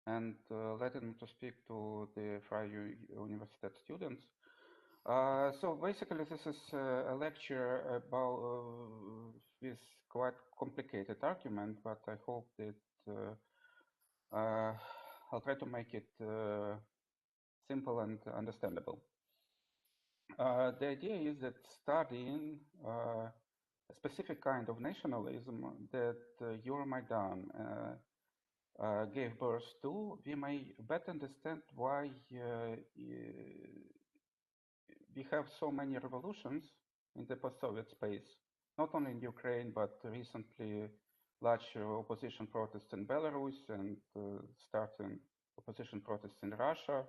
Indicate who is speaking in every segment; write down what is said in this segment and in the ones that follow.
Speaker 1: and letting me to speak to the Freie University students. So basically, this is a lecture about with quite complicated argument, but I hope that I'll try to make it simple and understandable. The idea is that studying a specific kind of nationalism that Euromaidan gave birth to, we may better understand why we have so many revolutions in the post-Soviet space, not only in Ukraine, but recently large opposition protests in Belarus and starting opposition protests in Russia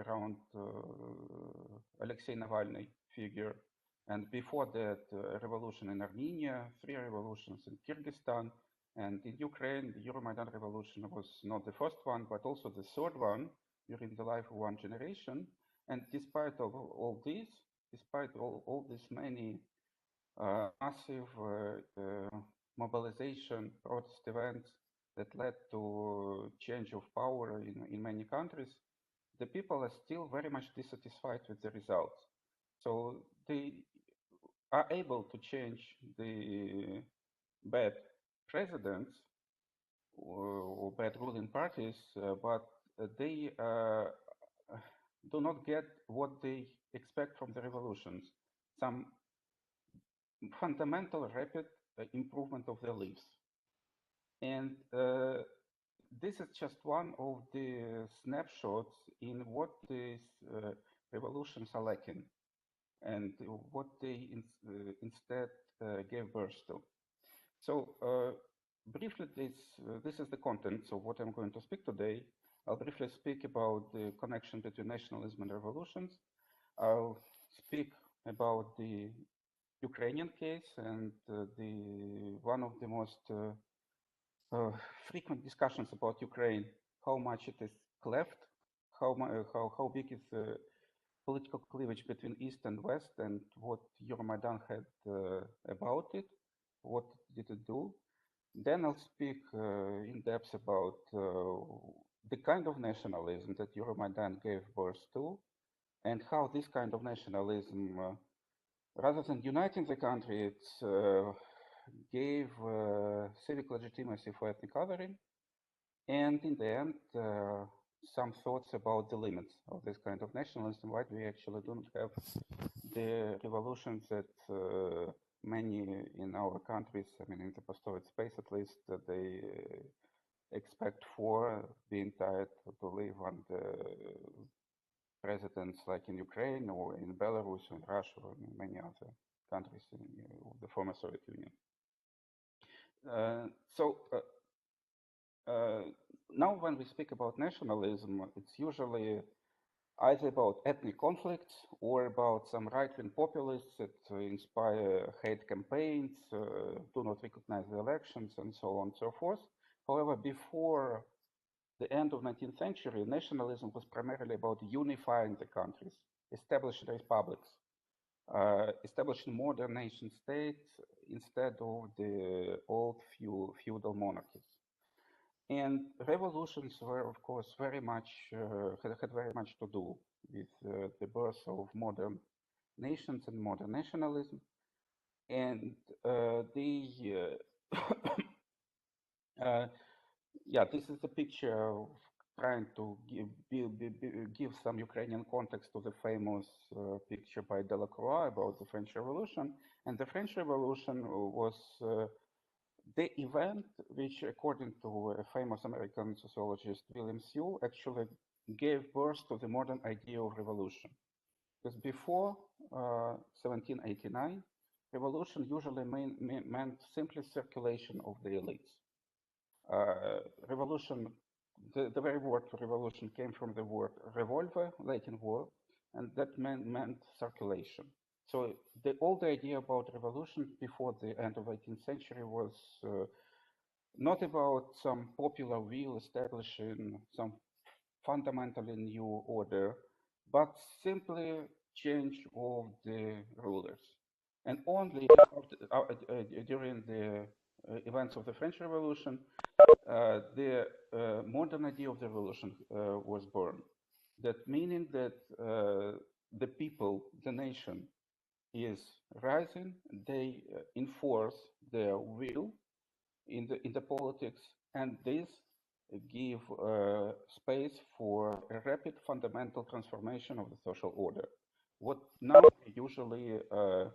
Speaker 1: around Alexei Navalny figure. And before that, revolution in Armenia, 3 revolutions in Kyrgyzstan, and in Ukraine, the Euromaidan revolution was not the first one, but also the third one during the life of one generation. And despite of all this, despite all these many massive mobilization protest events that led to change of power in many countries, the people are still very much dissatisfied with the results. So they are able to change the bad presidents or bad ruling parties, but they do not get what they expect from the revolutions, some fundamental rapid improvement of their lives. And this is just one of the snapshots in what these revolutions are lacking and what they instead gave birth to. So briefly, this is the content of what I'm going to speak today. I'll briefly speak about the connection between nationalism and revolutions. I'll speak about the Ukrainian case and one of the most frequent discussions about Ukraine, how much it is cleft, how big is the political cleavage between East and West, and what Euromaidan had about it, what did it do. Then I'll speak in depth about the kind of nationalism that Euromaidan gave birth to, and how this kind of nationalism, rather than uniting the country, it gave civic legitimacy for ethnic othering, and in the end, some thoughts about the limits of this kind of nationalism, why we actually don't have the revolutions that many in our countries, I mean, in the post-Soviet space at least, that they expect for being tired to live under presidents like in Ukraine or in Belarus or in Russia or in many other countries in the former Soviet Union. Now when we speak about nationalism, it's usually either about ethnic conflicts or about some right-wing populists that inspire hate campaigns, do not recognize the elections, and so on and so forth. However, before the end of 19th century, nationalism was primarily about unifying the countries, establishing republics, establishing modern nation states instead of the old feudal monarchies. And revolutions were, of course, very much had very much to do with the birth of modern nations and modern nationalism. And this is a picture of trying to give some Ukrainian context to the famous picture by Delacroix about the French Revolution. And the French Revolution was the event which, according to a famous American sociologist, William Sewell, actually gave birth to the modern idea of revolution. Because before 1789, revolution usually meant simply circulation of the elites. Revolution, the very word for revolution came from the word revolver, Latin word, and that meant circulation. So the old idea about revolution before the end of 18th century was not about some popular will establishing some fundamentally new order, but simply change of the rulers. And only during the events of the French Revolution, the modern idea of the revolution was born. That meaning that the people, the nation, is rising. They enforce their will in the politics, and this give space for a rapid fundamental transformation of the social order. What now usually uh,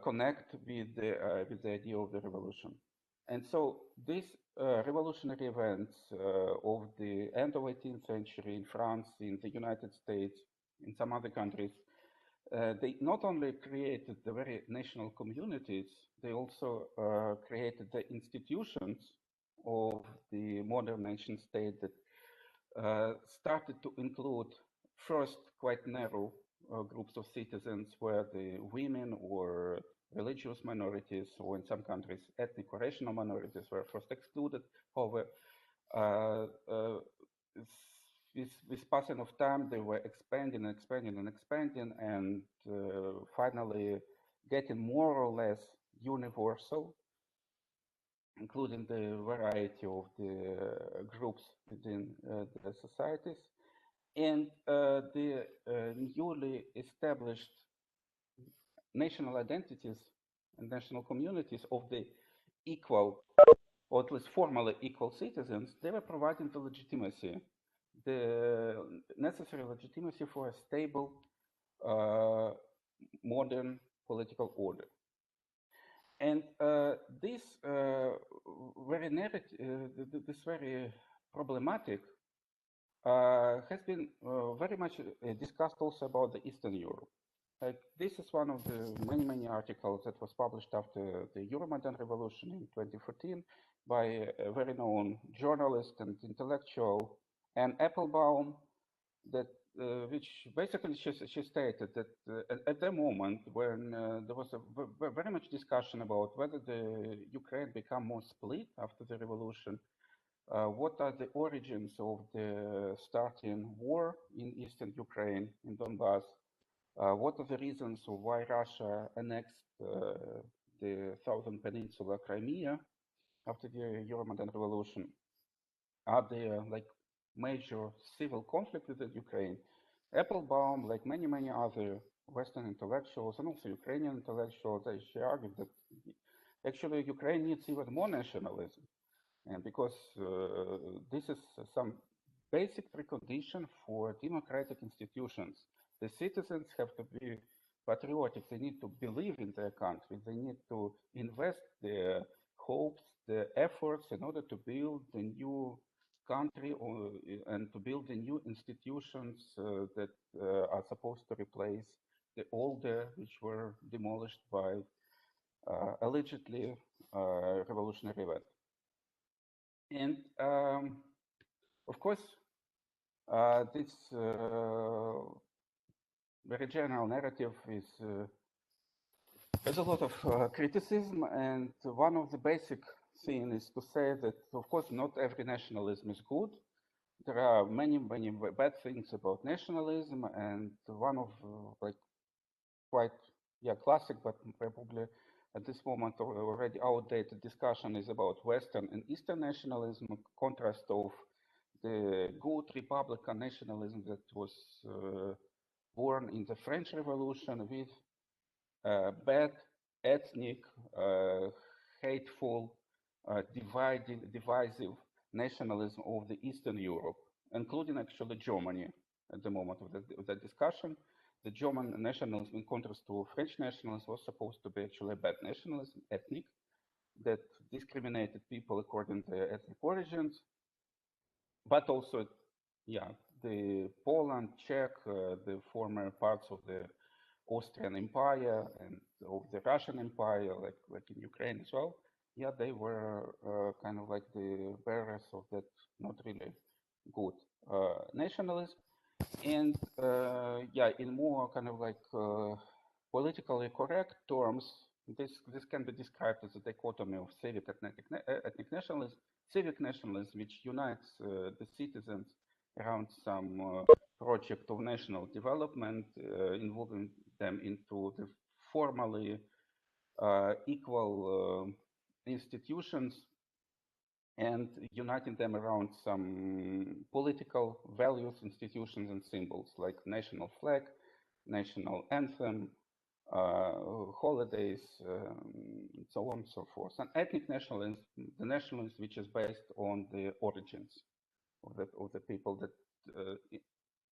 Speaker 1: connect with the idea of the revolution. And so these revolutionary events of the end of 18th century in France, in the United States, in some other countries, they not only created the very national communities, they also created the institutions of the modern nation state that started to include first quite narrow groups of citizens where the women or religious minorities, or in some countries ethnic or racial minorities, were first excluded. However, uh, uh, with passing of time, they were expanding and expanding and expanding, and finally getting more or less universal, including the variety of the groups within the societies. And the newly established national identities and national communities of the equal, or at least formally equal citizens, they were providing the legitimacy, the necessary legitimacy for a stable, modern political order. And this very narrative, this very problematic has been very much discussed also about the Eastern Europe. This is one of the many articles that was published after the Euromaidan revolution in 2014 by a very known journalist and intellectual, Anne Applebaum, that which basically she stated that at the moment when there was very much discussion about whether the Ukraine become more split after the revolution, what are the origins of the starting war in eastern Ukraine, in Donbass? What are the reasons of why Russia annexed the southern peninsula Crimea after the Euromaidan revolution? Are there like major civil conflict within Ukraine? Applebaum, like many other Western intellectuals and also Ukrainian intellectuals, she argued that actually Ukraine needs even more nationalism. And because this is some basic precondition for democratic institutions. The citizens have to be patriotic. They need to believe in their country. They need to invest their hopes, their efforts in order to build a new country and to build the new institutions that are supposed to replace the older, which were demolished by allegedly revolutionary event. And of course, this very general narrative has a lot of criticism, and one of the basic things is to say that, of course, not every nationalism is good. There are many bad things about nationalism, and one of like quite classic, but probably at this moment already outdated discussion is about Western and Eastern nationalism, contrast of the good Republican nationalism that was born in the French Revolution with bad, ethnic, hateful, divisive nationalism of the Eastern Europe, including actually Germany at the moment of the discussion. The German nationalism, in contrast to French nationalism, was supposed to be actually a bad nationalism, ethnic, that discriminated people according to their ethnic origins, but also, the Poland, Czech, the former parts of the Austrian Empire and of the Russian Empire, like in Ukraine as well. Yeah, they were kind of like the bearers of that not really good nationalism. And in more kind of like politically correct terms, this can be described as a dichotomy of civic ethnic nationalism, civic nationalism, which unites the citizens around some project of national development, involving them into the formally equal institutions and uniting them around some political values, institutions, and symbols like national flag, national anthem, holidays, so on and so forth. And ethnic nationalism, the nationalism which is based on the origins of the people, that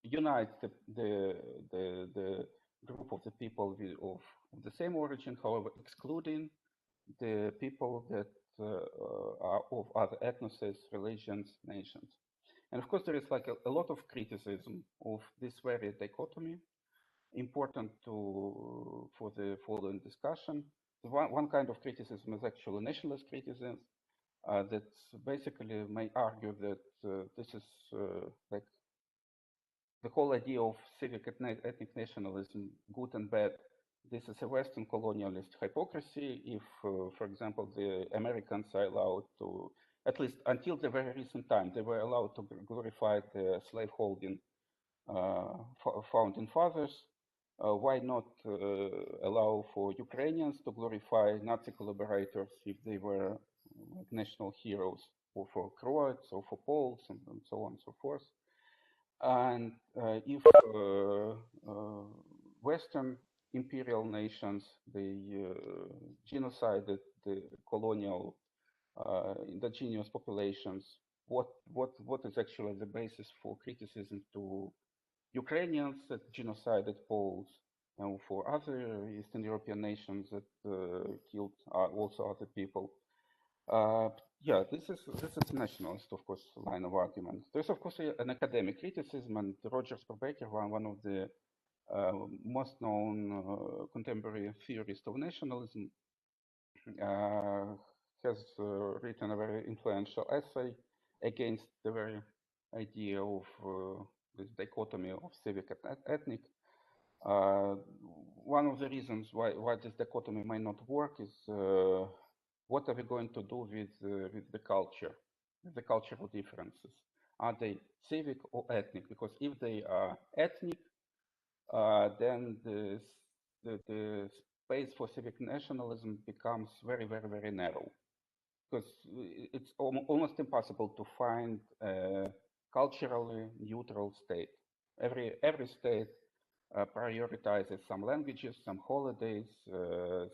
Speaker 1: unites the group of the people of the same origin, however, excluding the people that are of other ethnoses, religions, nations. And of course, there is like a lot of criticism of this very dichotomy, important for the following discussion. One kind of criticism is actually nationalist criticism that basically may argue that this is like the whole idea of civic ethnic nationalism, good and bad. This is a Western colonialist hypocrisy. If, for example, the Americans are allowed to, at least until the very recent time, they were allowed to glorify the slaveholding founding fathers, why not allow for Ukrainians to glorify Nazi collaborators if they were national heroes, or for Croats, or for Poles, and so on and so forth. And if Western imperial nations, they genocided the colonial indigenous populations, what is actually the basis for criticism to Ukrainians that genocided Poles, and for other Eastern European nations that killed also other people? Yeah, this is a nationalist, of course, line of argument. There's, of course, an academic criticism, and Roger Sperbecker, one of the most known contemporary theorists of nationalism, has written a very influential essay against the very idea of this dichotomy of civic and ethnic. One of the reasons why this dichotomy might not work is what are we going to do with the culture, with the cultural differences? Are they civic or ethnic? Because if they are ethnic, then the space for civic nationalism becomes very, very, very narrow. Because it's almost impossible to find a culturally neutral state. Every state prioritizes some languages, some holidays,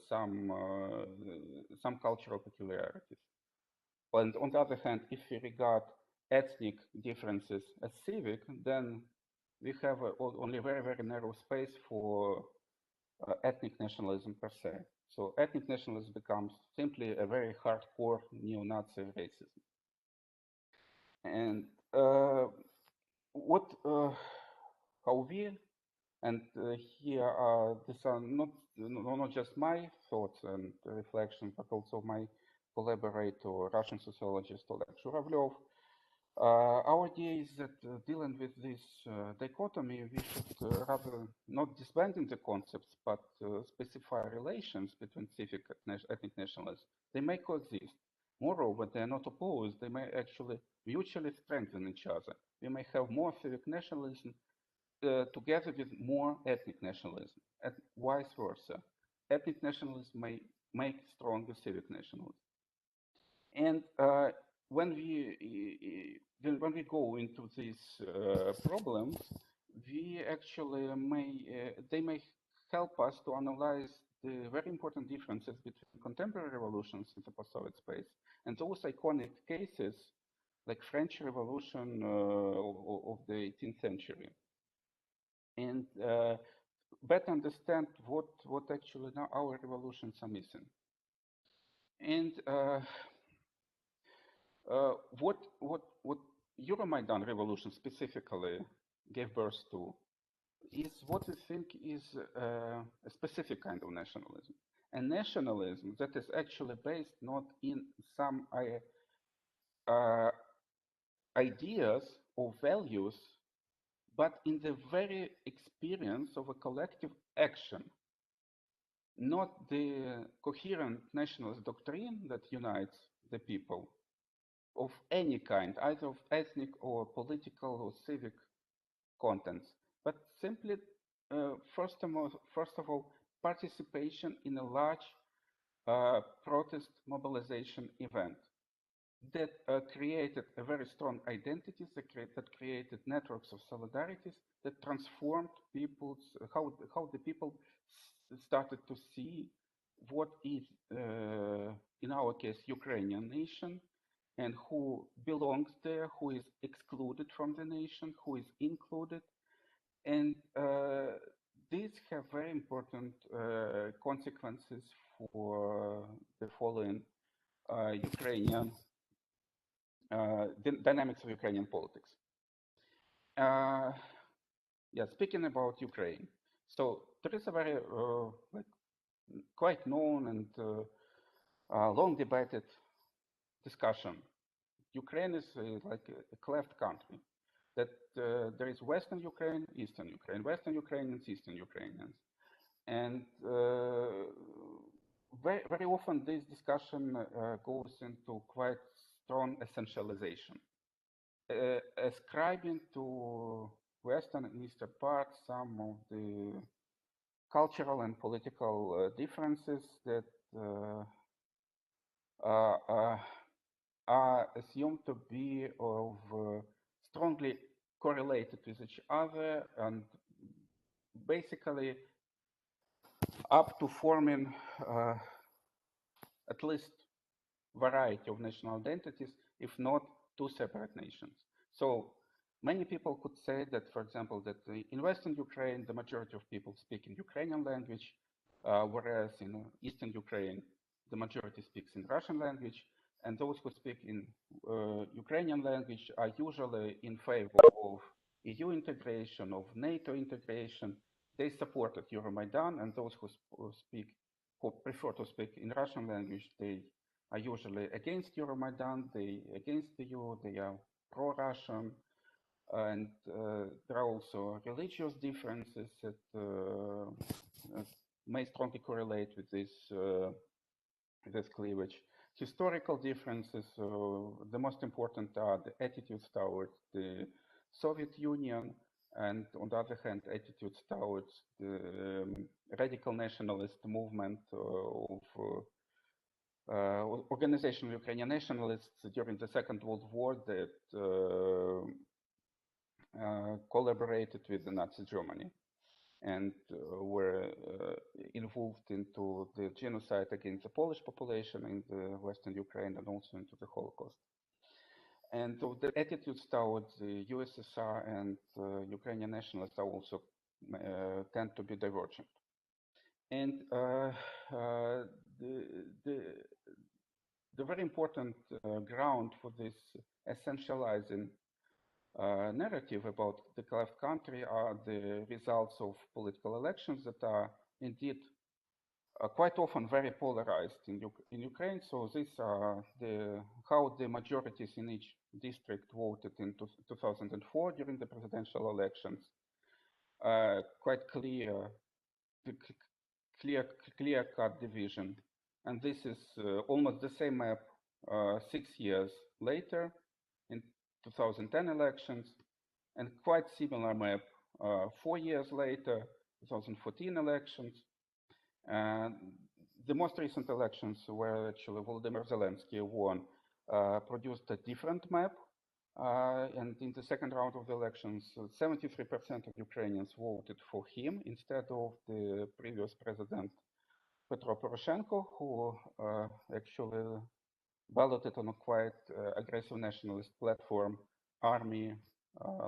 Speaker 1: some cultural peculiarities. And on the other hand, if we regard ethnic differences as civic, then we have only very, very narrow space for ethnic nationalism per se. So ethnic nationalism becomes simply a very hardcore neo-Nazi racism. And how we, and here these are not just my thoughts and reflections, but also my collaborator, Russian sociologist Oleg Zhuravlev. Our idea is that dealing with this dichotomy, we should rather not disbanding the concepts, but specify relations between civic and ethnic nationalism. They may coexist. Moreover, they are not opposed. They may actually mutually strengthen each other. We may have more civic nationalism together with more ethnic nationalism, and vice versa. Ethnic nationalism may make stronger civic nationalism. And when we go into these problems, we actually they may help us to analyze the very important differences between contemporary revolutions in the post-Soviet space and those iconic cases like French Revolution of the 18th century, and better understand what actually now our revolutions are missing. And what Euromaidan revolution specifically gave birth to is what we think is a specific kind of nationalism. A nationalism that is actually based not in some ideas or values, but in the very experience of a collective action, not the coherent nationalist doctrine that unites the people of any kind, either of ethnic or political or civic contents, but simply, first of all, participation in a large protest mobilization event that created a very strong identities, that created networks of solidarities, that transformed people's, how the people started to see what is, in our case, Ukrainian nation, and who belongs there, who is excluded from the nation, who is included. And these have very important consequences for the following Ukrainian dynamics of Ukrainian politics. Yeah, speaking about Ukraine, so there is a very like quite known and long debated discussion. Ukraine is like a cleft country. That there is Western Ukraine, Eastern Ukraine, Western Ukrainians, Eastern Ukrainians, and very often this discussion goes into quite strong essentialization, ascribing to Western and Eastern parts some of the cultural and political differences that are assumed to be of strongly correlated with each other and basically up to forming at least variety of national identities, if not two separate nations. So many people could say that, for example, that in Western Ukraine, the majority of people speak in Ukrainian language, whereas in Eastern Ukraine, the majority speaks in Russian language, and those who speak in Ukrainian language are usually in favor of EU integration, of NATO integration. They supported Euromaidan, and those who prefer to speak in Russian language, they are usually against Euromaidan, they against the EU, they are pro-Russian, and there are also religious differences that may strongly correlate with this cleavage. Historical differences, the most important are the attitudes towards the Soviet Union, and on the other hand, attitudes towards the radical nationalist movement of organization of Ukrainian nationalists during the Second World War that collaborated with the Nazi Germany and were involved into the genocide against the Polish population in the Western Ukraine and also into the Holocaust. And so the attitudes towards the USSR and Ukrainian nationalists are also tend to be divergent. And the very important ground for this essentializing narrative about the cleft country are the results of political elections that are indeed quite often very polarized in Ukraine. So these are how the majorities in each district voted in 2004 during the presidential elections. Quite clear-cut division. And this is almost the same map 6 years later in 2010 elections, and quite similar map 4 years later, 2014 elections. The most recent elections where actually Volodymyr Zelensky won produced a different map. And in the second round of the elections, 73% of Ukrainians voted for him instead of the previous president, Petro Poroshenko, who actually balloted on a quite aggressive nationalist platform, army,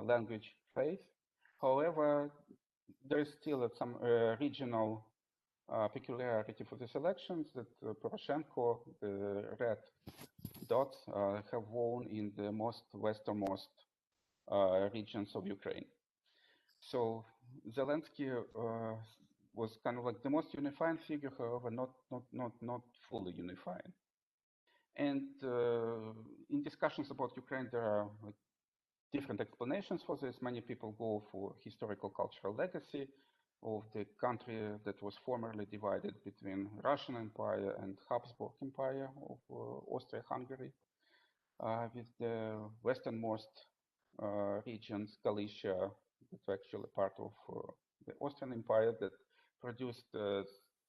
Speaker 1: language, faith. However, there is still some regional peculiarity for these elections that Poroshenko, the red dots, have won in the most westernmost regions of Ukraine. So Zelensky was kind of like the most unifying figure, however, not fully unifying. And in discussions about Ukraine, there are like different explanations for this. Many people go for historical cultural legacy of the country that was formerly divided between Russian Empire and Habsburg Empire of Austria-Hungary, with the westernmost regions, Galicia, that's actually part of the Austrian Empire, that produced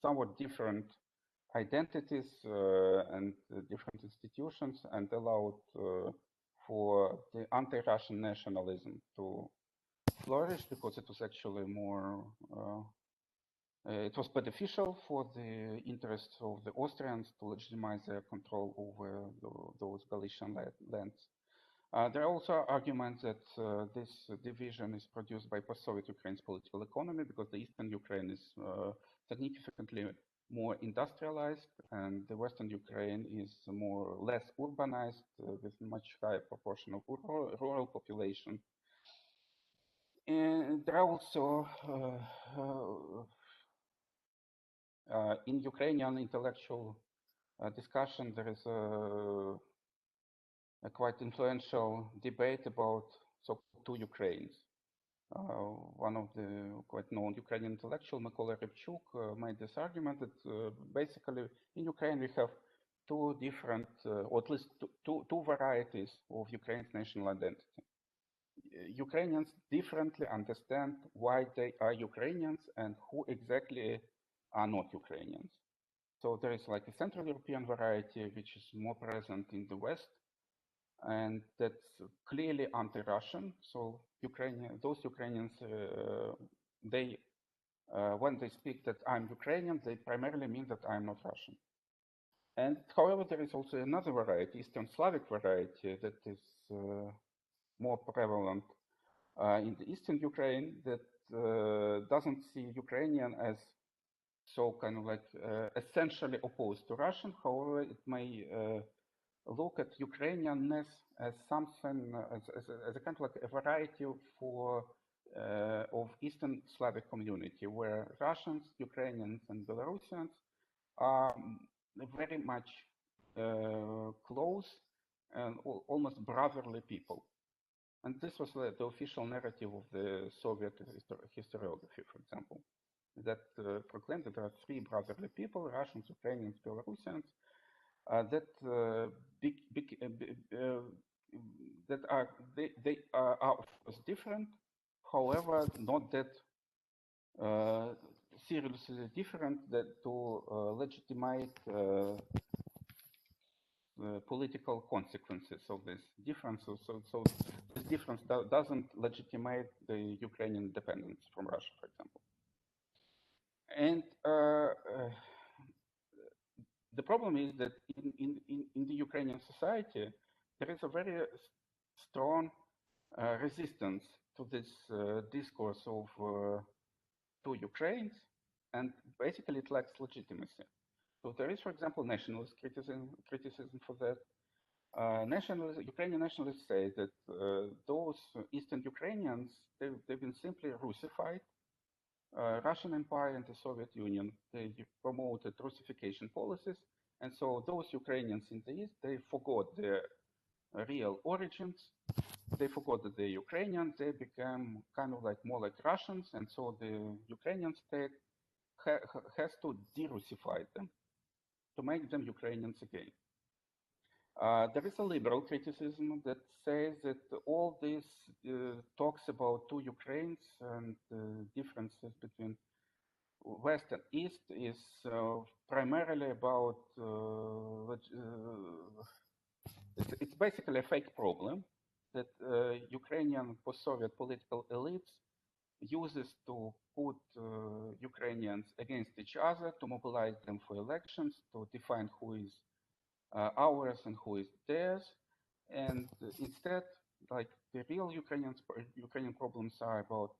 Speaker 1: somewhat different identities and different institutions, and allowed for the anti-Russian nationalism to flourish, because it was actually more, it was beneficial for the interests of the Austrians to legitimize their control over those Galician lands. There are also arguments that this division is produced by post-Soviet Ukraine's political economy, because the Eastern Ukraine is significantly more industrialized, and the Western Ukraine is less urbanized, with much higher proportion of rural population. And there are also in Ukrainian intellectual discussion, there is a quite influential debate about so-called two Ukraines. One of the quite known Ukrainian intellectual, Mykola Rybchuk, made this argument that basically in Ukraine we have two different, or at least two varieties of Ukraine's national identity. Ukrainians differently understand why they are Ukrainians and who exactly are not Ukrainians. So there is like a Central European variety, which is more present in the West, and that's clearly anti-Russian. So those Ukrainians, they when they speak that I'm Ukrainian, they primarily mean that I'm not Russian. And however, there is also another variety, Eastern Slavic variety, that is more prevalent in the Eastern Ukraine, that doesn't see Ukrainian as so kind of like essentially opposed to Russian. However, it may look at Ukrainianness as something, as a kind of like a variety of Eastern Slavic community, where Russians, Ukrainians, and Belarusians are very much close and almost brotherly people. And this was the official narrative of the Soviet historiography, for example, that proclaimed that there are three brotherly people: Russians, Ukrainians, Belarusians, that they are of course different, however, not that seriously different that to legitimate political consequences of this difference. So this difference doesn't legitimate the Ukrainian independence from Russia, for example. And the problem is that in the Ukrainian society, there is a very strong resistance to this discourse of two Ukraines, and basically it lacks legitimacy. So there is, for example, nationalist criticism for that. Ukrainian nationalists say that those Eastern Ukrainians, they've been simply Russified. Russian Empire and the Soviet Union, they promoted Russification policies, and so those Ukrainians in the East, they forgot their real origins. They forgot that they're Ukrainians. They became kind of like more like Russians, and so the Ukrainian state has to de-Russify them to make them Ukrainians again. There is a liberal criticism that says that all this talks about two Ukraines and differences between West and East is primarily about, it's basically a fake problem that Ukrainian post-Soviet political elites uses to put Ukrainians against each other, to mobilize them for elections, to define who is ours and who is theirs. And instead, like the real Ukrainian problems are about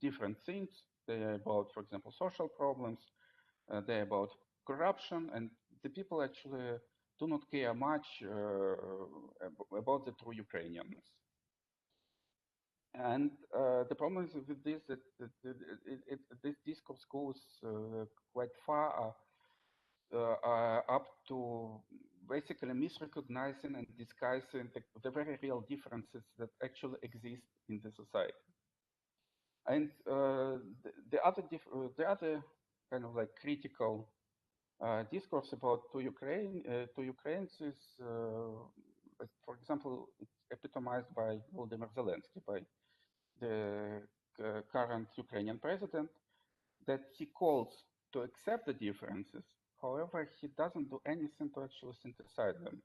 Speaker 1: different things. They are about, for example, social problems. They're about corruption, and the people actually do not care much about the true Ukrainianness. And the problem is with this that this discourse goes quite far up to basically misrecognizing and disguising the very real differences that actually exist in the society. And the other kind of like critical discourse about two Ukraines is, for example, it's epitomized by Volodymyr Zelensky, by the current Ukrainian president, that he calls to accept the differences. However, he doesn't do anything to actually synthesize them.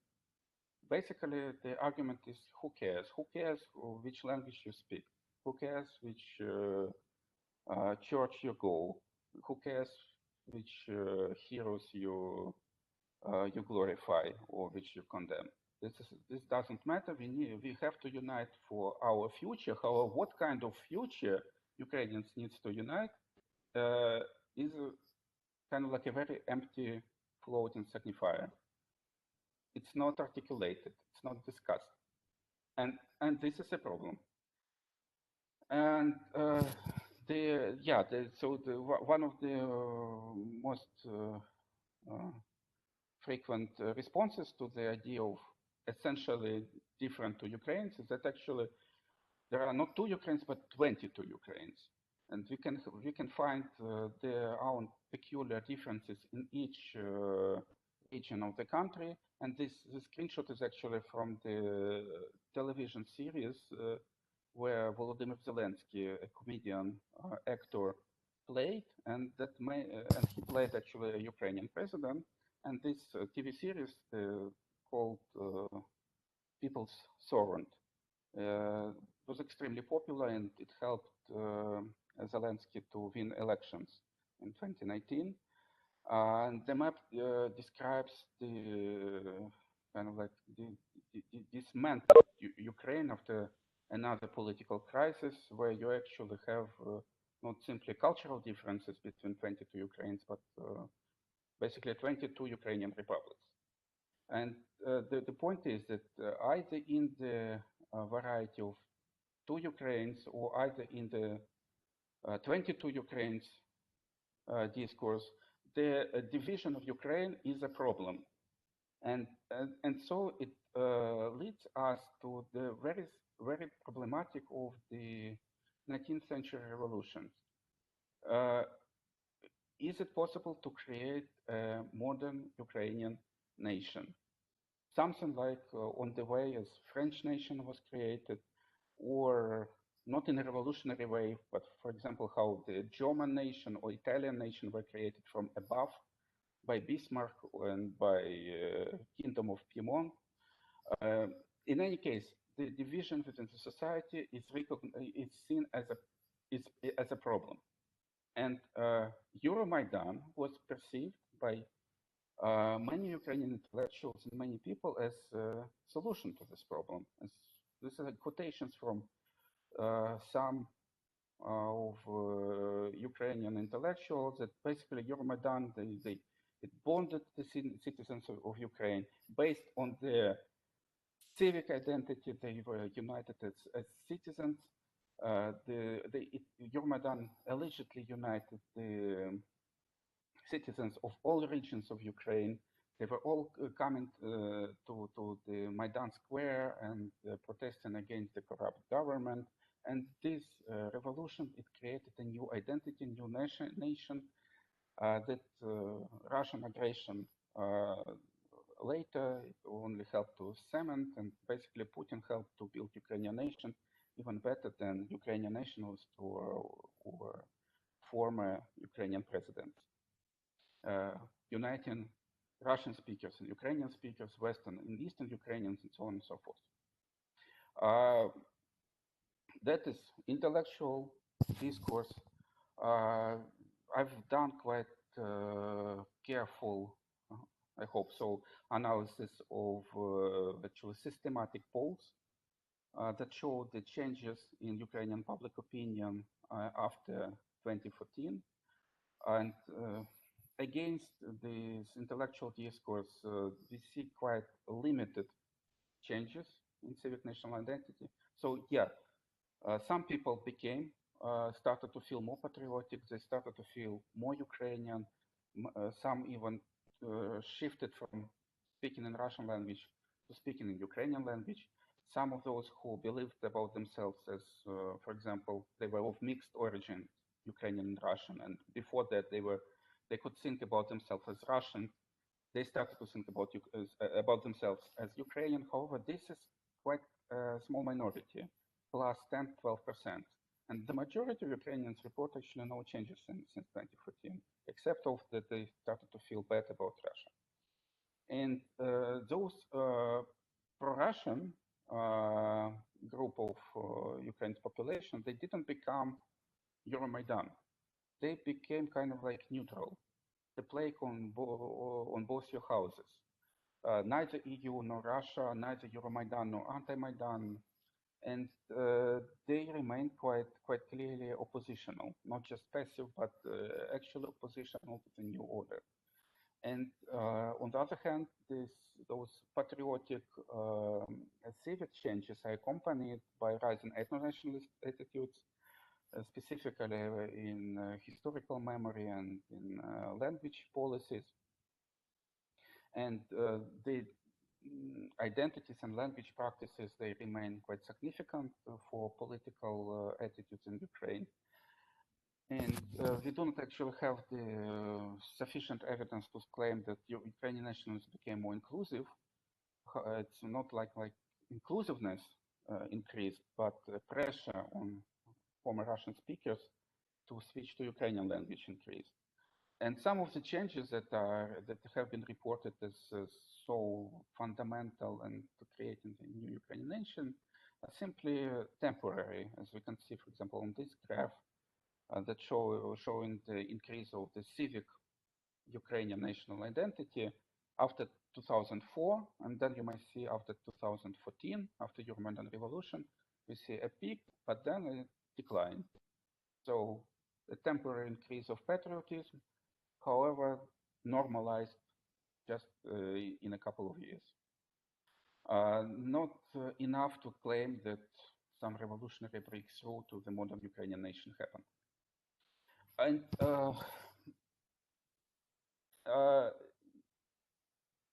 Speaker 1: Basically, the argument is who cares? Who cares which language you speak? Who cares which church you go? Who cares which heroes you glorify or which you condemn? This doesn't matter. We have to unite for our future. However, what kind of future Ukrainians needs to unite is kind of like a very empty floating signifier. It's not articulated. It's not discussed, and this is a problem. And one of the most frequent responses to the idea of essentially different to Ukraines is that actually there are not two Ukraines but 22 Ukraines, and we can find their own peculiar differences in each region of the country. And this screenshot is actually from the television series where Volodymyr Zelensky, a comedian actor, played, and he played actually a Ukrainian president. And this TV series called People's Servant was extremely popular, and it helped Zelensky to win elections in 2019. And the map describes the kind of like dismantled Ukraine after another political crisis, where you actually have not simply cultural differences between 22 Ukraines, but basically 22 Ukrainian republics. And the point is that either in the variety of two Ukraines or either in the 22 Ukraines discourse, the division of Ukraine is a problem. And so it leads us to the very problematic of the 19th century revolutions. Is it possible to create a modern Ukrainian nation? Something like on the way as French nation was created, or not in a revolutionary way, but for example, how the German nation or Italian nation were created from above by Bismarck and by Kingdom of Piedmont. In any case, the division within the society is seen as a problem. And Euromaidan was perceived by many Ukrainian intellectuals and many people as a solution to this problem. This is quotations from some of Ukrainian intellectuals that basically Euromaidan, it bonded the citizens of Ukraine based on their civic identity. They were united as citizens. Euromaidan allegedly united the citizens of all regions of Ukraine. They were all coming to the Maidan Square and protesting against the corrupt government. And this revolution, it created a new identity, new nation that Russian aggression later it only helped to cement, and basically Putin helped to build Ukrainian nation even better than Ukrainian nationalists or former Ukrainian presidents. Uniting Russian speakers and Ukrainian speakers, Western and Eastern Ukrainians, and so on and so forth. That is intellectual discourse. I've done quite careful, I hope so, analysis of actually systematic polls that show the changes in Ukrainian public opinion after 2014. And against this intellectual discourse, we see quite limited changes in civic national identity. So yeah, some people started to feel more patriotic, they started to feel more Ukrainian, some even shifted from speaking in Russian language to speaking in Ukrainian language. Some of those who believed about themselves as, for example, they were of mixed origin, Ukrainian and Russian, and before that they could think about themselves as Russian. They started to think about themselves as Ukrainian. However, this is quite a small minority, plus 10, 12%. And the majority of Ukrainians report actually no changes since 2014, except of that they started to feel bad about Russia. And those pro-Russian group of Ukraine's population, they didn't become Euromaidan. They became kind of like neutral. They play on both your houses. Neither EU nor Russia, neither Euromaidan nor anti-Maidan, and they remain quite clearly oppositional, not just passive, but actually oppositional to the new order. And on the other hand, those patriotic civic changes are accompanied by rising ethno-nationalist attitudes, specifically in historical memory and in language policies. And the identities and language practices, they remain quite significant for political attitudes in Ukraine. And we don't actually have the sufficient evidence to claim that Ukrainian nationalists became more inclusive. It's not like inclusiveness increased, but pressure on former Russian speakers to switch to Ukrainian language increased. And some of the changes that have been reported as so fundamental and to creating the new Ukrainian nation are simply temporary, as we can see, for example, on this graph that showing the increase of the civic Ukrainian national identity after 2004, and then you might see after 2014, after Euromaidan revolution, we see a peak, but then a decline. So a temporary increase of patriotism, however, normalized just in a couple of years. Not enough to claim that some revolutionary breakthrough to the modern Ukrainian nation happened. And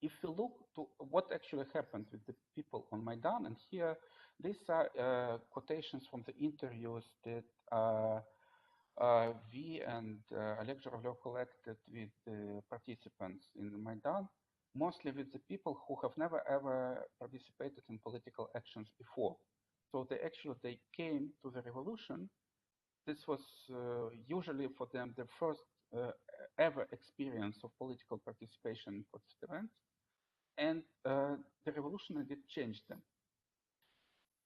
Speaker 1: if you look to what actually happened with the people on Maidan, and here these are quotations from the interviews that we and Oleg Zhuravlev collected with the participants in Maidan, mostly with the people who have never ever participated in political actions before. So they came to the revolution. This was usually for them the first ever experience of political participation in protest events, and the revolution did change them.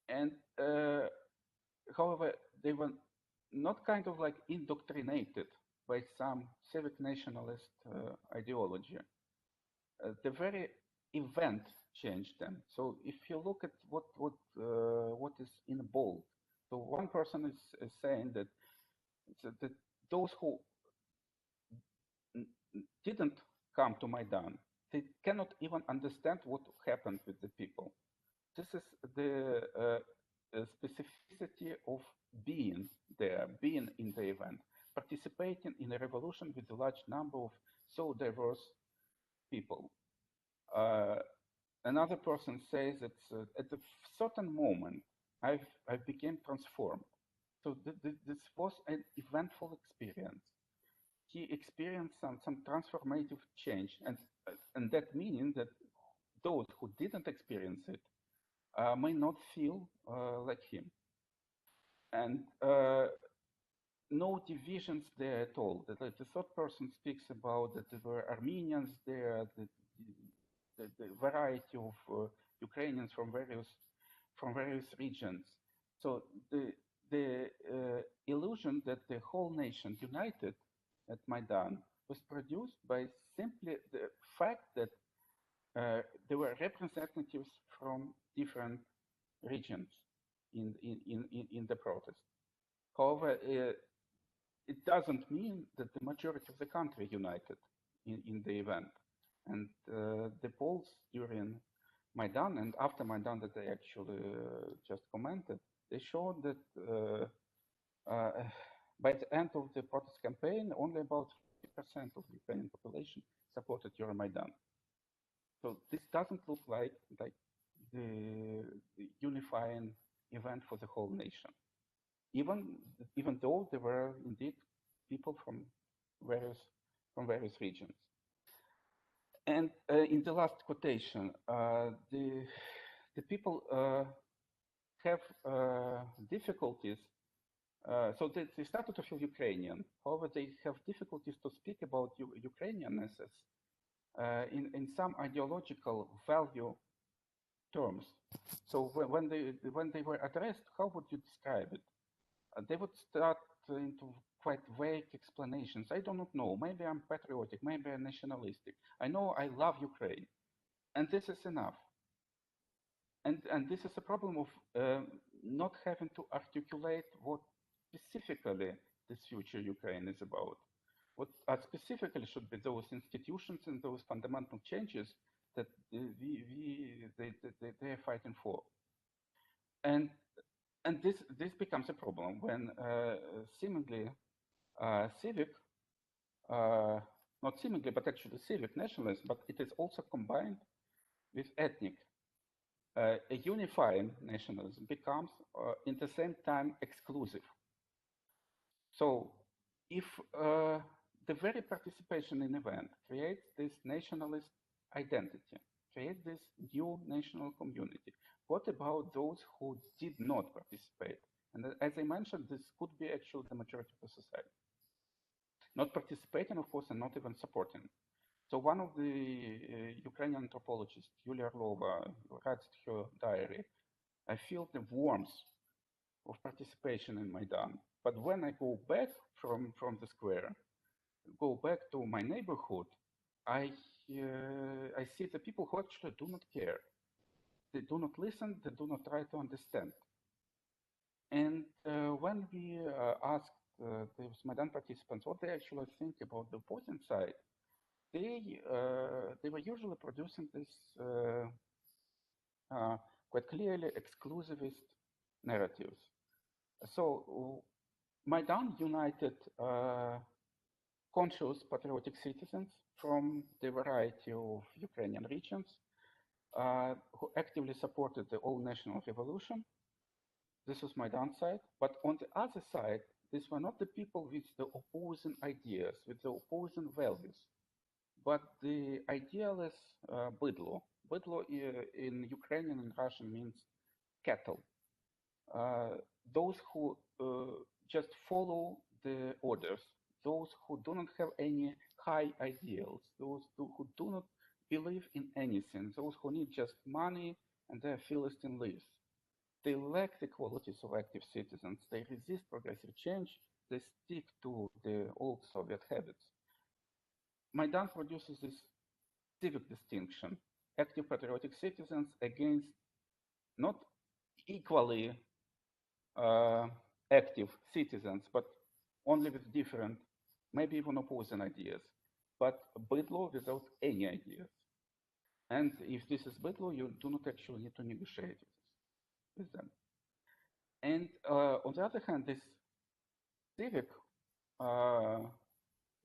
Speaker 1: And however, they were not kind of like indoctrinated by some civic nationalist ideology. The very event changed them. So if you look at what is in bold, so one person is saying that those who didn't come to Maidan, they cannot even understand what happened with the people. This is the specificity of being there, being in the event, participating in a revolution with a large number of so diverse people. Another person says that at a certain moment, I became transformed. So this was an eventful experience. He experienced some transformative change, and that meaning that those who didn't experience it may not feel like him. And no divisions there at all. The third person speaks about that there were Armenians there, the variety of Ukrainians from various regions. So the illusion that the whole nation united at Maidan was produced by simply the fact that there were representatives from different regions in the protest. However, it doesn't mean that the majority of the country united in the event. And the polls during Maidan and after Maidan that they actually just commented, they showed that by the end of the protest campaign, only about 50% of the Ukrainian population supported Euromaidan. So this doesn't look like the unifying event for the whole nation. Even though there were indeed people from various regions. And in the last quotation, the people have difficulties So they started to feel Ukrainian. However, they have difficulties to speak about Ukrainianness in some ideological value terms. So when they were addressed, how would you describe it? They would start into quite vague explanations. I do not know. Maybe I'm patriotic. Maybe I'm nationalistic. I know I love Ukraine, and this is enough. And this is a problem of not having to articulate what specifically this future Ukraine is about. What specifically should be those institutions and those fundamental changes that they are fighting for. And this becomes a problem when seemingly civic, not seemingly, but actually civic nationalism, but it is also combined with ethnic. A unifying nationalism becomes, in the same time, exclusive. So, if the very participation in event creates this nationalist identity, creates this new national community, what about those who did not participate? And as I mentioned, this could be actually the majority of the society. Not participating, of course, and not even supporting. So one of the Ukrainian anthropologists, Yulia Orlova, writes in her diary, I feel the warmth of participation in Maidan. But when I go back from the square, go back to my neighborhood, I see the people who actually do not care. They do not listen, they do not try to understand. And when we asked those Maidan participants what they actually think about the opposing side, they were usually producing this quite clearly exclusivist narratives. So Maidan united conscious patriotic citizens from the variety of Ukrainian regions who actively supported the all-national revolution. This was Maidan side. But on the other side, these were not the people with the opposing ideas, with the opposing values, but the idealist bydlo. Bydlo in Ukrainian and Russian means cattle. Those who just follow the orders, those who do not have any high ideals, those who do not believe in anything, those who need just money and their Philistine lives. They lack the qualities of active citizens. They resist progressive change. They stick to the old Soviet habits. Maidan produces this civic distinction, active patriotic citizens against not equally active citizens, but only with different, maybe even opposing ideas, but bydlo without any ideas. And if this is bydlo, you do not actually need to negotiate with them. And on the other hand, this civic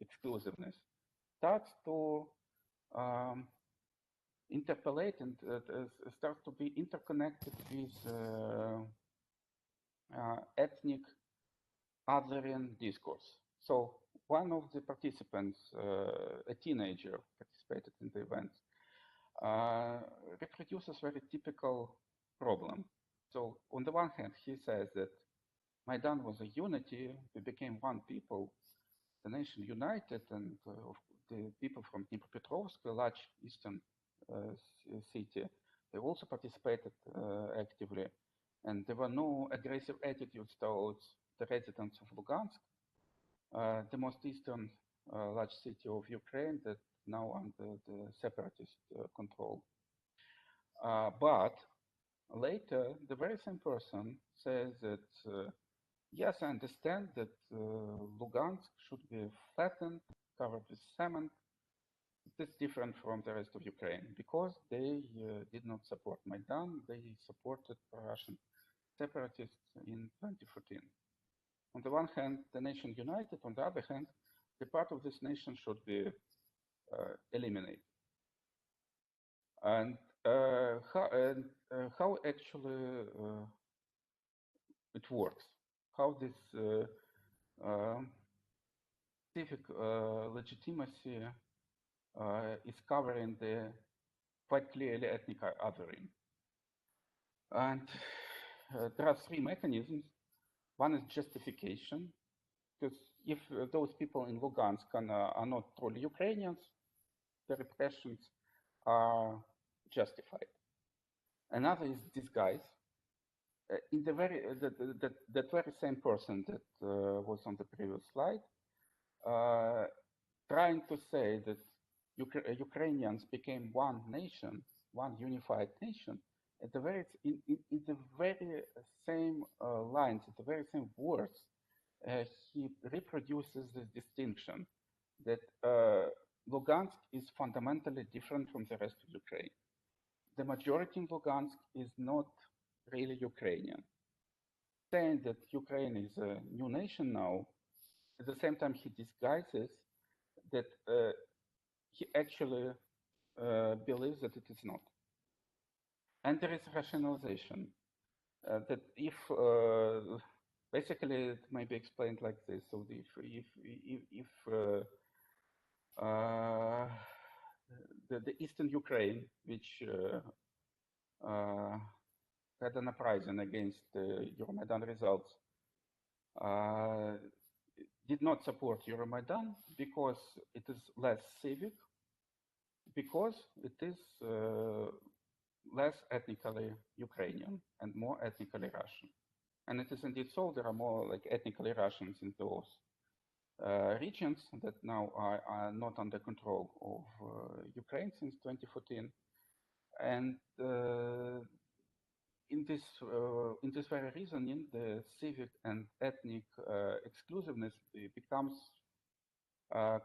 Speaker 1: exclusiveness starts to interpolate and starts to be interconnected with ethnic othering discourse. So one of the participants, a teenager, participated in the event, reproduces very typical problem. So on the one hand, he says that Maidan was a unity, we became one people, the nation united, and the people from Dnipropetrovsk, a large eastern city, they also participated actively. And there were no aggressive attitudes towards the residents of Lugansk, the most eastern large city of Ukraine that now under the separatist control. But later, the very same person says that, yes, I understand that Lugansk should be flattened, covered with cement. It is different from the rest of Ukraine because they did not support Maidan, they supported Russian separatists in 2014. On the one hand, the nation united. On the other hand, the part of this nation should be eliminated. And how actually it works? How this civic legitimacy is covering the quite clearly ethnic othering. And there are three mechanisms. One is justification, because if those people in Lugansk are not truly Ukrainians, the repressions are justified. Another is disguise. In the very that very same person that was on the previous slide, trying to say that Ukrainians became one nation, one unified nation, at the very in the very same lines, at the very same words, he reproduces this distinction that Lugansk is fundamentally different from the rest of Ukraine. The majority in Lugansk is not really Ukrainian. Saying that Ukraine is a new nation now, at the same time he disguises that he actually believes that it is not. And there is rationalization that if basically it may be explained like this. So if the Eastern Ukraine, which had an uprising against the Euromaidan results, did not support Euromaidan because it is less civic, because it is less ethnically Ukrainian and more ethnically Russian. And it is indeed so. There are more like ethnically Russians in those regions that now are not under control of Ukraine since 2014. And in this very reasoning, the civic and ethnic exclusiveness becomes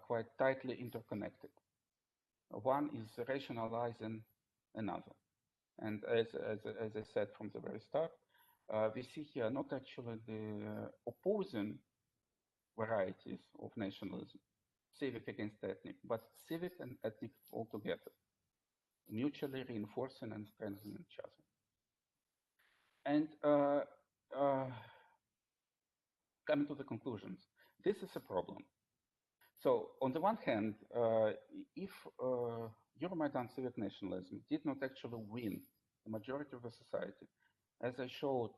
Speaker 1: quite tightly interconnected. One is rationalizing another. And as I said from the very start, we see here not actually the opposing varieties of nationalism, civic against ethnic, but civic and ethnic altogether, mutually reinforcing and strengthening each other. And coming to the conclusions, this is a problem. So on the one hand, if Euromaidan civic nationalism did not actually win the majority of the society, as I showed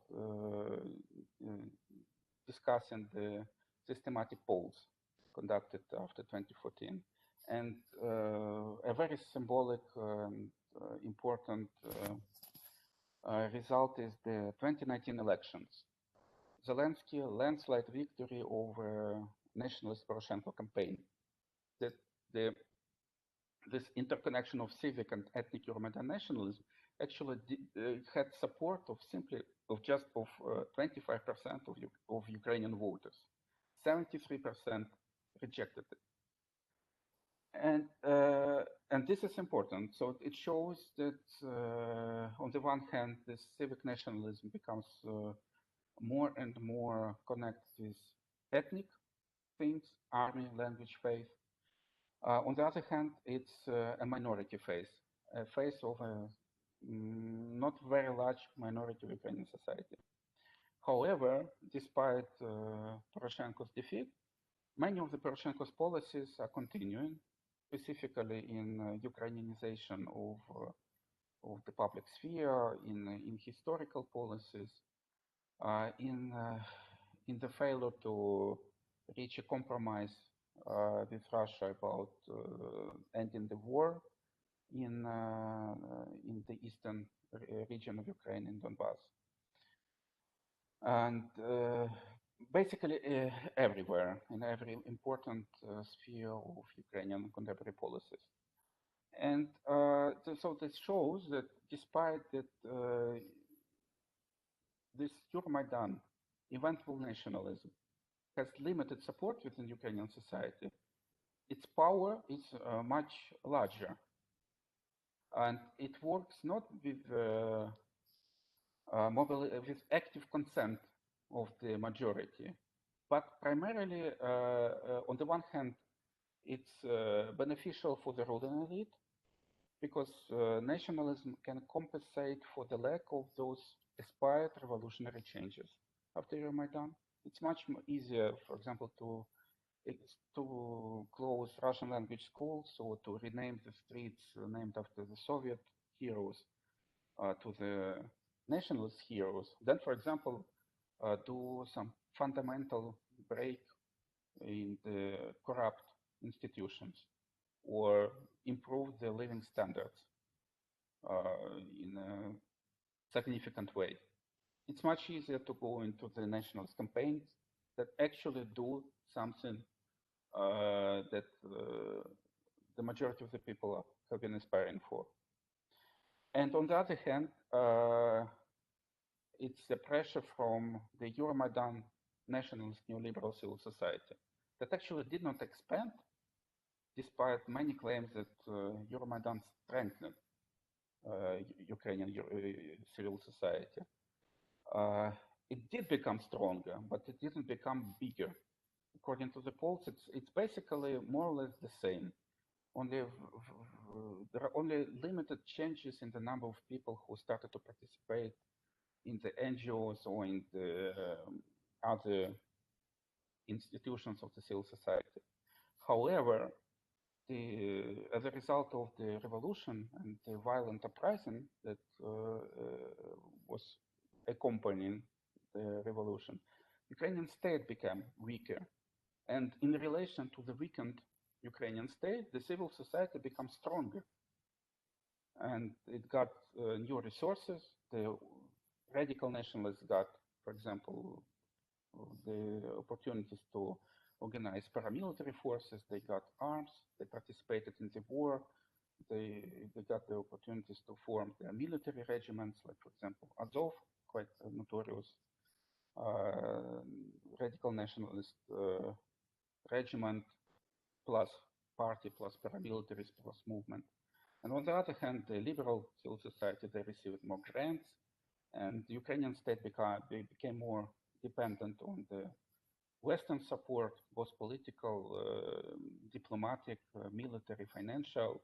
Speaker 1: discussing the systematic polls conducted after 2014, and a very symbolic important result is the 2019 elections. Zelensky landslide victory over nationalist Poroshenko campaign. That this interconnection of civic and ethnic Euromaidan nationalism actually had support of 25% of Ukrainian voters. 73% rejected it. And this is important. So it shows that on the one hand, this civic nationalism becomes more and more connected with ethnic things, army, language, faith. On the other hand, it's a minority phase, a phase of a not very large minority of Ukrainian society. However, despite Poroshenko's defeat, many of the Poroshenko's policies are continuing, specifically in Ukrainianization of the public sphere, in historical policies, in the failure to reach a compromise with Russia about ending the war in the eastern region of Ukraine, in Donbass. And basically everywhere, in every important sphere of Ukrainian contemporary policies. And so this shows that despite that this Euromaidan, eventful nationalism, has limited support within Ukrainian society, its power is much larger. And it works not with with active consent of the majority, but primarily, on the one hand, it's beneficial for the ruling elite, because nationalism can compensate for the lack of those aspired revolutionary changes after Euromaidan. It's much easier, for example, to close Russian language schools or to rename the streets named after the Soviet heroes to the nationalist heroes than, for example, do some fundamental break in the corrupt institutions or improve the living standards in a significant way. It's much easier to go into the nationalist campaigns that actually do something that the majority of the people have been aspiring for. And on the other hand, it's the pressure from the Euromaidan nationalist neoliberal civil society that actually did not expand, despite many claims that Euromaidan strengthened Ukrainian civil society. It did become stronger, but it didn't become bigger. According to the polls, it's basically more or less the same. There are only limited changes in the number of people who started to participate in the NGOs or in the other institutions of the civil society. However, as a result of the revolution and the violent uprising that was accompanying the revolution, Ukrainian state became weaker. And in relation to the weakened Ukrainian state, the civil society becomes stronger. And it got new resources. The radical nationalists got, for example, the opportunities to organize paramilitary forces. They got arms. They participated in the war. They got the opportunities to form their military regiments, like, for example, Azov, quite notorious radical nationalist regiment, plus party, plus paramilitaries, plus movement. And on the other hand, the liberal civil society, they received more grants, and the Ukrainian state became more dependent on the Western support, both political, diplomatic, military, financial,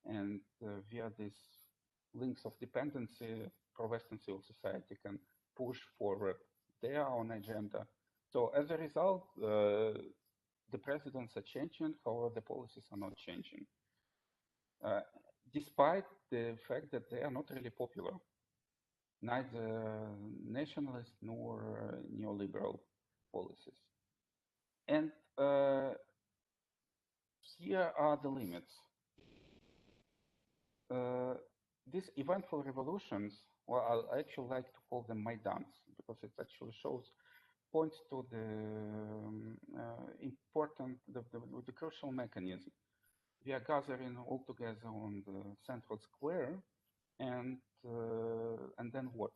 Speaker 1: and via these links of dependency, pro-Western civil society can push forward their own agenda. So as a result, the presidents are changing, however, the policies are not changing, despite the fact that they are not really popular, neither nationalist nor neoliberal policies. And here are the limits. These eventful revolutions, well, I actually like to call them Maidans, because it actually points to the important, the crucial mechanism. We are gathering all together on the central square, and then what?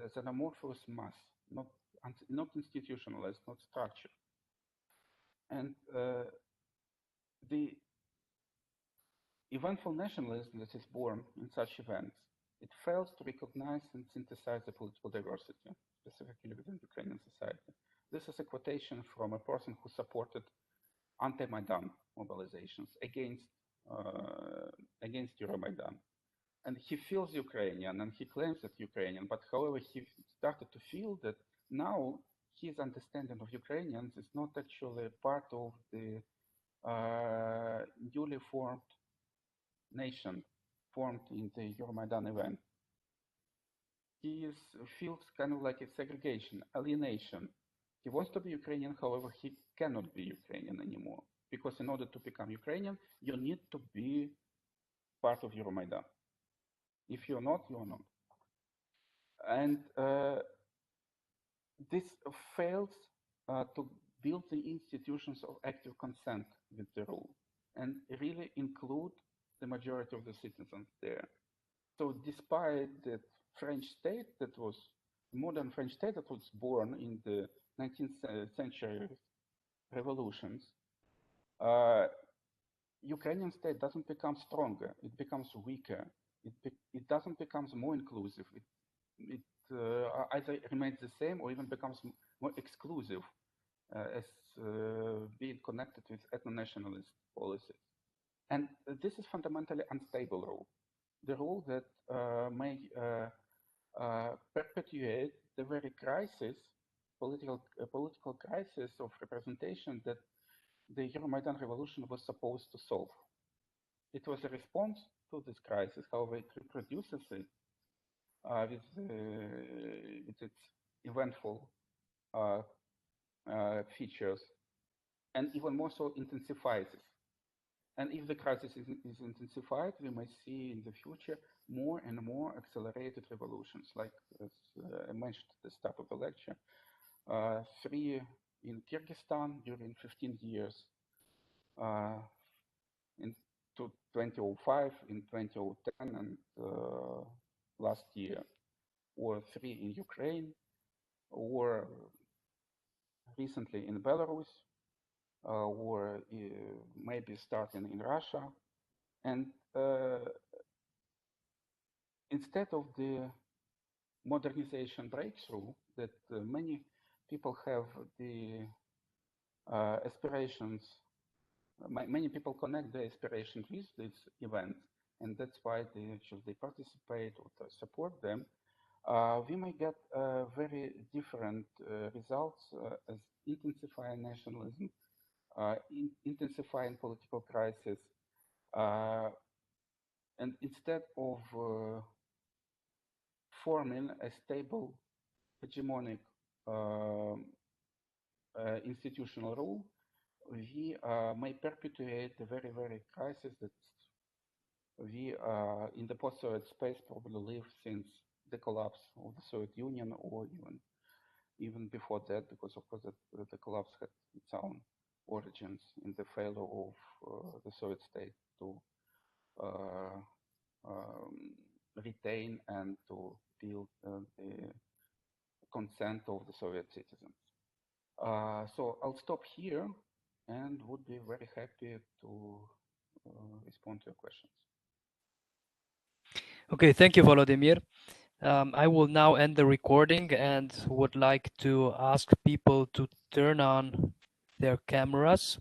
Speaker 1: As an amorphous mass, not institutionalized, not structured. And the eventful nationalism that is born in such events, it fails to recognize and synthesize the political diversity, specifically within Ukrainian society. This is a quotation from a person who supported anti-Maidan mobilizations against Euromaidan. And he feels Ukrainian and he claims that Ukrainian, but however, he started to feel that now his understanding of Ukrainians is not actually part of the newly formed nation formed in the Euromaidan event. He feels kind of like a segregation, alienation. He wants to be Ukrainian, however, he cannot be Ukrainian anymore. Because in order to become Ukrainian, you need to be part of Euromaidan. If you're not, you're not. And this fails to build the institutions of active consent with the rule and really include the majority of the citizens there. So despite the French state that was, modern French state that was born in the 19th century revolutions, Ukrainian state doesn't become stronger, it becomes weaker. It doesn't become more inclusive. It either remains the same or even becomes more exclusive as being connected with ethno-nationalist policies. And this is fundamentally unstable rule. The rule that may perpetuate the very crisis, political crisis of representation that the Euromaidan revolution was supposed to solve. It was a response to this crisis, however, it reproduces it with its eventful features, and even more so intensifies it. And if the crisis is intensified, we may see in the future more and more accelerated revolutions, like as I mentioned at the start of the lecture, 3 in Kyrgyzstan during 15 years, in 2005, in 2010, and last year, or 3 in Ukraine, or recently in Belarus, or maybe starting in Russia. And instead of the modernization breakthrough that many people have the aspirations, many people connect their aspirations with this event, and that's why they participate or support them. We may get very different results as intensifying nationalism, intensifying political crisis, and instead of forming a stable hegemonic institutional rule, we may perpetuate a very, very crisis that we in the post-Soviet space probably live since the collapse of the Soviet Union, or even before that, because of course the collapse had its own origins in the failure of the Soviet state to retain and to build the consent of the Soviet citizens. So I'll stop here and would be very happy to respond to your questions.
Speaker 2: Okay, thank you, Volodymyr. I will now end the recording and would like to ask people to turn on their cameras.